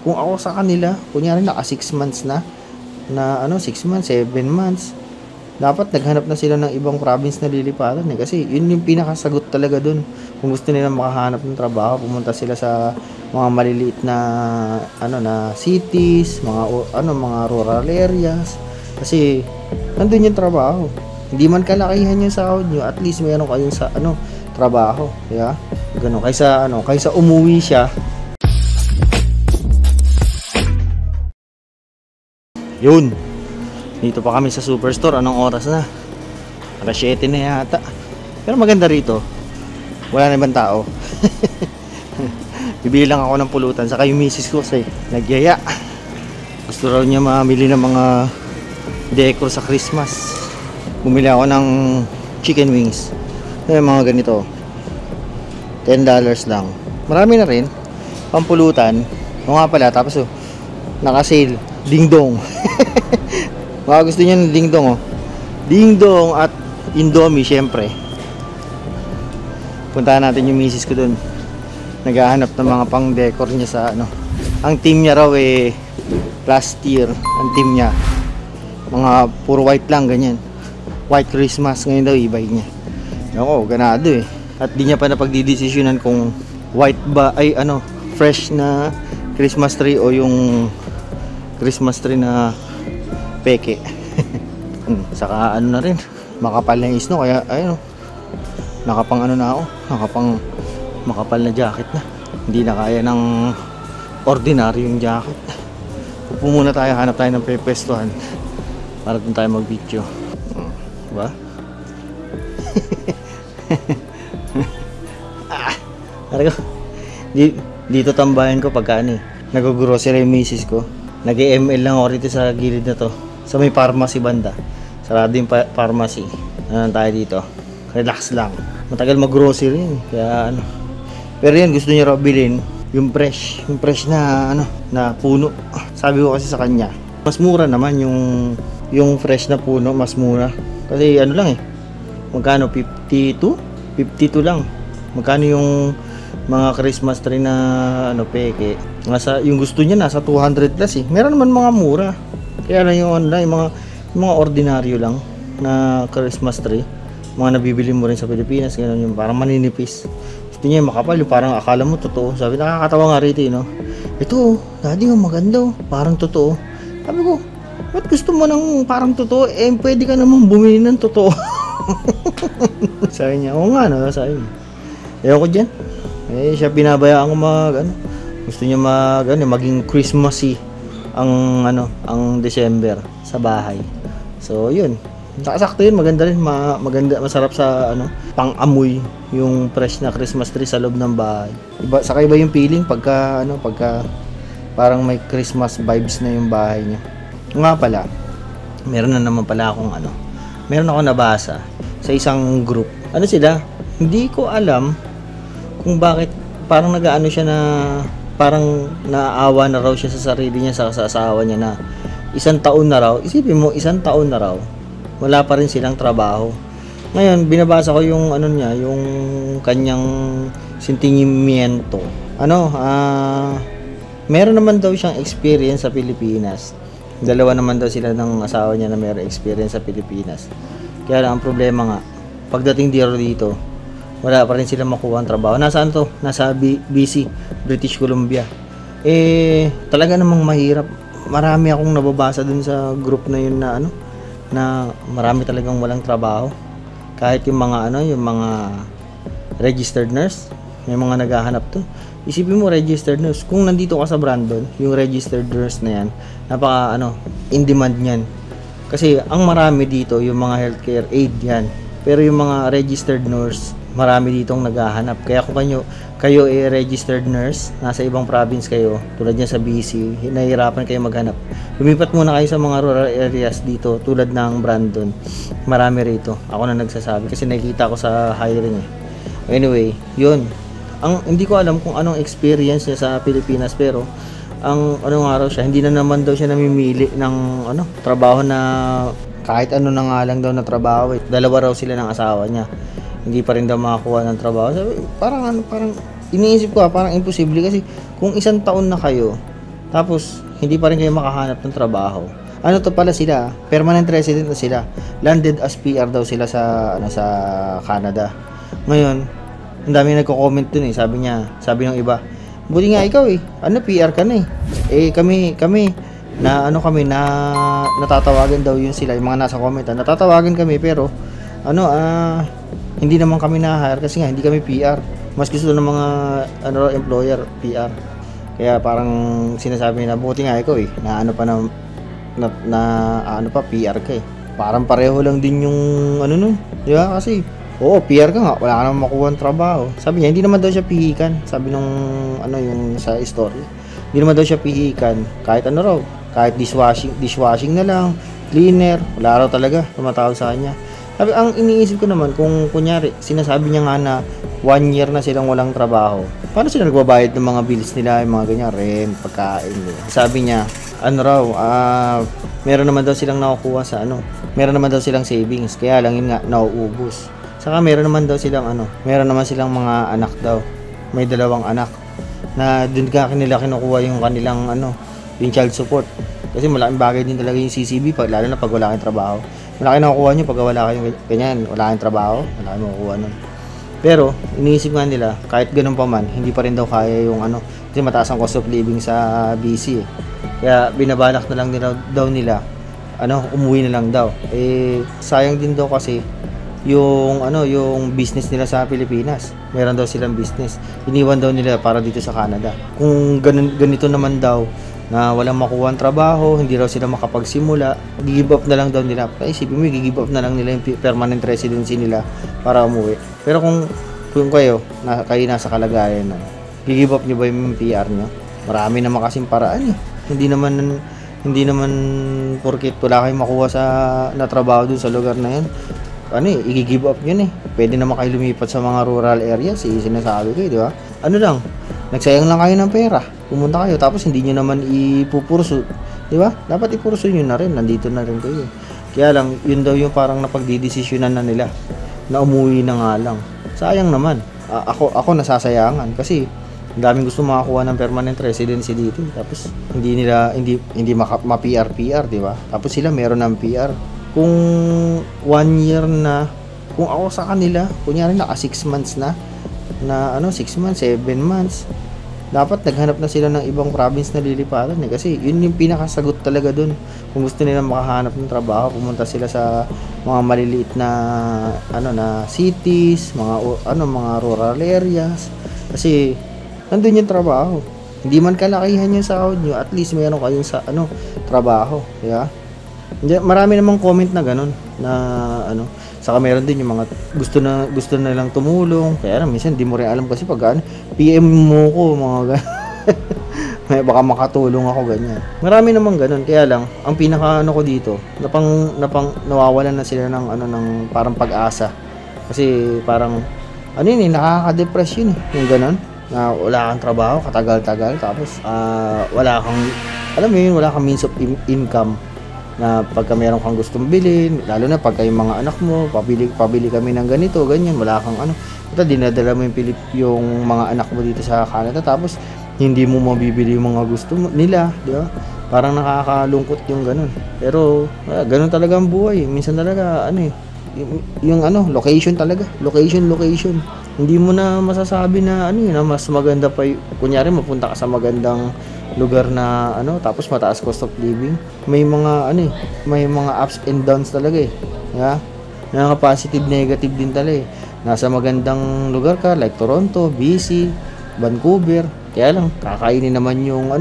Kung ako sa kanila, kunyari naka 6 months na, 6 months, 7 months, dapat naghanap na sila ng ibang province na lilipatan eh. Kasi yun yung pinakasagot talaga dun. Kung gusto nila makahanap ng trabaho, pumunta sila sa mga maliliit na na cities, mga rural areas. Kasi nandun yung trabaho. Hindi man kalakihan yung sahod nyo, at least meron kayong trabaho, yeah? Ganun kaysa umuwi siya. Yun. Dito pa kami sa Superstore. Anong oras na? Alas 7 na yata. Pero maganda rito. Wala na ibang tao. Bibili lang ako ng pulutan. Saka yung misis ko kasi nagyaya. Gusto raw niya mamili ng mga decor sa Christmas. Bumili ako ng chicken wings. Mga ganito. $10 lang. Marami na rin. Pampulutan. O nga pala. Tapos naka-sale. Ding dong. Baka gusto niya ng ding dong, Ding dong at Indomie, syempre. Puntahan natin yung misis ko dun. Naghahanap ng mga pang decor niya sa Ang team niya raw last year, ang team niya mga puro white lang, ganyan. White Christmas, ngayon daw i-buy niya. Ako, ganado At di niya pa napagdidesisyonan kung white ba ay fresh na Christmas tree o yung Christmas tree na peke. Saka na rin, makapal na yung snow, kaya nakapang na ako, makapal na jacket na. Hindi na kaya ng ordinaryong jacket. Upo muna tayo, hanap tayo ng pwestuhan para dun tayo mag video. Diba? Dito tambayan ko pagka nag-grocery yung misis ko. Nag-ML lang ako rito sa gilid na to. Sa may pharmacy banda. Sarado yung pharmacy. Tayo dito. Relax lang. Matagal mag-grocery kaya Pero yan, gusto niya raw bilhin yung fresh. Yung fresh na na puno. Sabi ko kasi sa kanya, mas mura naman yung fresh na puno, mas mura. Kasi lang magkano? 52? 52 lang. Magkano yung mga Christmas tree na peke? Yung gusto niya nasa 200 plus Meron naman mga mura. Kaya lang yung mga ordinaryo lang na Christmas tree, mga nabibili mo rin sa Pilipinas, ganun yung parang maninipis. Gusto niya makapal, yung parang akala mo totoo. Sabi, nakakatawa nga rito ito daddy, maganda parang totoo. Sabi ko, ba't gusto mo ng parang totoo? Pwede ka naman bumili ng totoo. Sabi niya, oo nga sabi niya. Ayoko dyan. Siya pinabayaan ko gusto niya maging Christmassy ang December sa bahay. So yun, nakasakto yun, maganda rin, maganda, masarap sa pang-amoy yung fresh na Christmas tree sa loob ng bahay. Saka iba yung feeling pagka parang may Christmas vibes na yung bahay niya. Nga pala, meron na naman pala akong meron ako nabasa sa isang group. Sila? Hindi ko alam kung bakit parang siya na parang naawa na raw siya sa sarili niya, sa asawa niya na isang taon na raw. Isipin mo, isang taon na raw wala pa rin silang trabaho. Ngayon binabasa ko yung yung kanyang sentimiento. Meron naman daw siyang experience sa Pilipinas. Dalawa naman daw sila ng asawa niya na meron experience sa Pilipinas. Kaya lang ang problema nga, pagdating dito wala pa rin sila makuha ang trabaho. Nasaan to? Nasa BC, British Columbia. Talaga namang mahirap. Marami akong nababasa dun sa group na yun na marami talagang walang trabaho. Kahit yung mga registered nurse, may mga naghahanap to. Isipin mo, registered nurse. Kung nandito ka sa Brandon, yung registered nurse na yan, napaka in demand niyan. Kasi ang marami dito, yung mga healthcare aid yan. Pero yung mga registered nurse, marami ditong naghahanap. Kaya kung kayo registered nurse, nasa ibang province kayo, tulad niya sa BC, nahihirapan kayo maghanap. Lumipat muna kayo sa mga rural areas dito, tulad ng Brandon. Marami rito. Ako na nagsasabi kasi nakikita ko sa hiring Anyway, yun. Hindi ko alam kung anong experience niya sa Pilipinas, pero anong araw siya, hindi na naman daw siya namimili ng trabaho na kahit na nga lang daw na trabaho. Dalawa raw sila ng asawa niya. Hindi pa rin daw makakuha ng trabaho. Sabi, parang iniisip ko parang imposible kasi kung isang taon na kayo Tapos, hindi pa rin kayo makahanap ng trabaho. Ano to pala sila, permanent resident na sila. Landed as PR daw sila sa sa Canada. Ngayon, ang dami nagko-comment dun eh. Sabi ng iba, buti nga ikaw eh. PR ka na eh. Kami na natatawagan daw yun sila, yung mga nasa comment. Natatawagan kami pero hindi naman kami na-hire kasi nga hindi kami PR. Mas gusto ng mga employer PR. Kaya parang sinasabi na buti nga ikaw eh. PR ka eh. Parang pareho lang din yung nun. Di ba? Kasi PR ka nga, wala ka naman makuha ng trabaho. Sabi niya, hindi naman daw siya pihikan. Sabi nung yung sa story. Hindi naman daw siya pihikan. Kahit kahit dishwashing na lang, cleaner, wala raw talaga tumatawag sa kanya. Sabi, ang iniisip ko naman, kung kunyari, sinasabi niya nga na 1 year na silang walang trabaho, paano sila nagbabayad ng mga bills nila, yung mga ganyan, rent, pagkain, diba? Sabi niya, meron naman daw silang nakukuha sa meron naman daw silang savings, kaya lang yun nga, nauubos. Saka meron naman silang mga anak daw, may 2 anak, na dun nila kinukuha yung kanilang yung child support. Kasi malaking bagay din talaga yung CCB, lalo na pag wala kayong trabaho. Malaki nakukuha nyo pag wala kayong ganyan, wala kayong trabaho, malaki makukuha nun. Pero, iniisip nga nila, kahit ganun pa man, hindi pa rin daw kaya yung kasi mataas ang cost of living sa BC eh. Kaya, binabalak na lang daw nila, umuwi na lang daw. Sayang din daw kasi, yung business nila sa Pilipinas. Meron daw silang business. Iniwan daw nila para dito sa Canada. Kung ganito naman daw, na walang makuha ang trabaho, hindi raw sila makapagsimula, give up na lang daw nila. Isipin mo, give up na lang nila yung permanent residency nila para umuwi. Pero kung kayo nasa kalagayan na, give up nyo ba yung PR nyo? Marami naman kasing paraan eh. Hindi naman porket wala kayong makuha na trabaho dun sa lugar na yun. I-give up yun eh. Pwede naman kayo lumipat sa mga rural areas, sinasabi ko, di ba? Nagsayang lang kayo ng pera. Pumunta kayo, tapos hindi nyo naman ipupurso. Di ba? Dapat ipurso nyo na rin. Nandito na rin kayo. Kaya lang, yun daw yung parang napagdidesisyonan na nila. Na umuwi na nga lang. Sayang naman. Ako nasasayangan. Kasi, ang daming gusto makakuha ng permanent residency dito. Tapos, hindi ma-PR, di ba? Tapos sila meron ng PR. Kung 1 year na, kung ako sa kanila, kunyari naka 6 months na 6 months, 7 months, dapat naghanap na sila ng ibang province na lilipatan eh. Kasi yun yung pinakasagot talaga dun. Kung gusto nila makahanap ng trabaho, pumunta sila sa mga maliliit na cities, mga rural areas. Kasi nandun yung trabaho. Hindi man kalakihan yung sahod nyo, at least meron kayong trabaho, yeah? Marami namang comment na ganun na saka meron din yung mga gusto na lang tumulong, kaya minsan di mo rin alam kasi pag PM mo ko mga may baka makatulong ako ganyan. Marami namang ganun, kaya lang ang pinaka ko dito, nawawalan na sila ng parang pag-asa. Kasi parang nakaka-depress yun yung ganun, na wala kang trabaho katagal-tagal, tapos wala kang means of income. Na pagka meron kang gustong bilhin, lalo na pagka yung mga anak mo, pabili kami ng ganito, ganyan, wala kang dinadala mo yung mga anak mo dito sa Canada, tapos hindi mo mabibili yung mga gusto nila, di ba? Parang nakakalungkot yung ganun. Pero ganun talaga ang buhay. Minsan talaga yung location talaga, location. Hindi mo na masasabi na na mas maganda pa kunyari mapunta ka sa magandang lugar na tapos mataas cost of living. May mga ups and downs talaga eh. Yeah? Mga positive, negative din talaga eh. Nasa magandang lugar ka like Toronto, BC, Vancouver. Kaya lang kakainin naman yung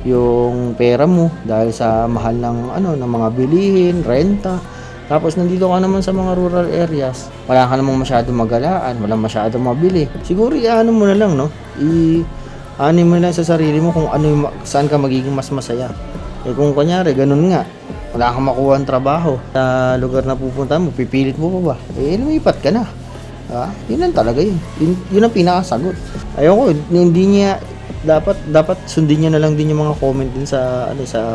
yung pera mo dahil sa mahal ng mga bilihin, renta. Tapos nandito ka naman sa mga rural areas, wala ka namang masyadong magalaan, wala masyadong mabili. Siguro mo na lang mo lang sa sarili mo kung saan ka magiging mas masaya. Kung kunyari ganun nga, wala kang makuha ng trabaho sa lugar na pupunta mo, pipilit mo pa ba? Lumipat ka na. Yun lang talaga yun. Yun ang pinakasagot. Ayoko, hindi niya dapat sundin niya na lang din yung mga comment din sa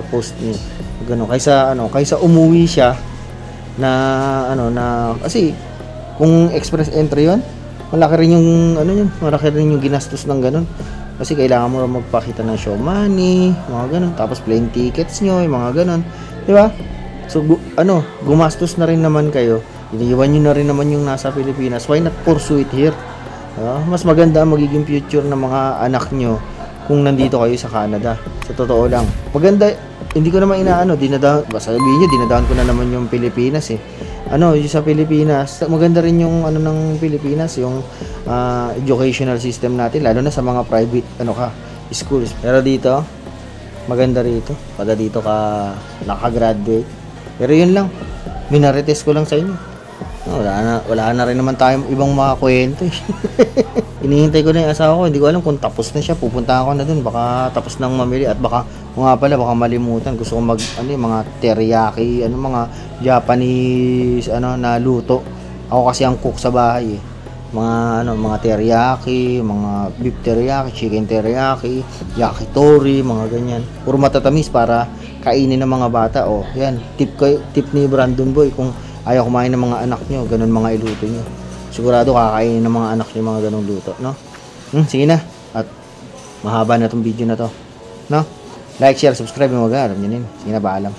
post niya. Ganun, kaysa umuwi siya na kasi kung express entry yun, malaki rin yung malaki rin yung ginastos ng ganun. Kasi kailangan mo rin magpakita ng show money, mga ganun. Tapos plane tickets nyo, yung mga ganun. Di ba? So, gumastos na rin naman kayo. Iniiwan nyo na rin naman yung nasa Pilipinas. Why not pursue it here? Mas maganda ang magiging future ng mga anak nyo kung nandito kayo sa Canada. Sa totoo lang. Maganda, hindi ko naman sabihin nyo, dinadaan ko na naman yung Pilipinas eh. Yung sa Pilipinas, maganda rin yung ng Pilipinas, yung educational system natin, lalo na sa mga private schools. Pero dito, maganda rito. Pag dito ka nakagraduate. Pero yun lang, minarites ko lang sa inyo. Wala na rin naman tayong ibang mga kwento eh. Hinihintay ko na yung asawa ko, hindi ko alam kung tapos na siya, pupunta ako na dun, baka tapos nang mamili, at baka baka malimutan, gusto ko mga teriyaki, mga Japanese na luto. Ako kasi ang cook sa bahay eh. Mga teriyaki, mga beef teriyaki, chicken teriyaki, yakitori, mga ganyan. Puro matatamis para kainin ng mga bata. Yan, tip ni Brandon Boy, kung ayaw kumain ng mga anak nyo, ganun mga iluto nyo. Sigurado kakainin ng mga anak nyo mga ganung luto, no? Sige na. At mahaba na tong video na to, no? Like, share, subscribe, alam nyo din. Sige na, paalam.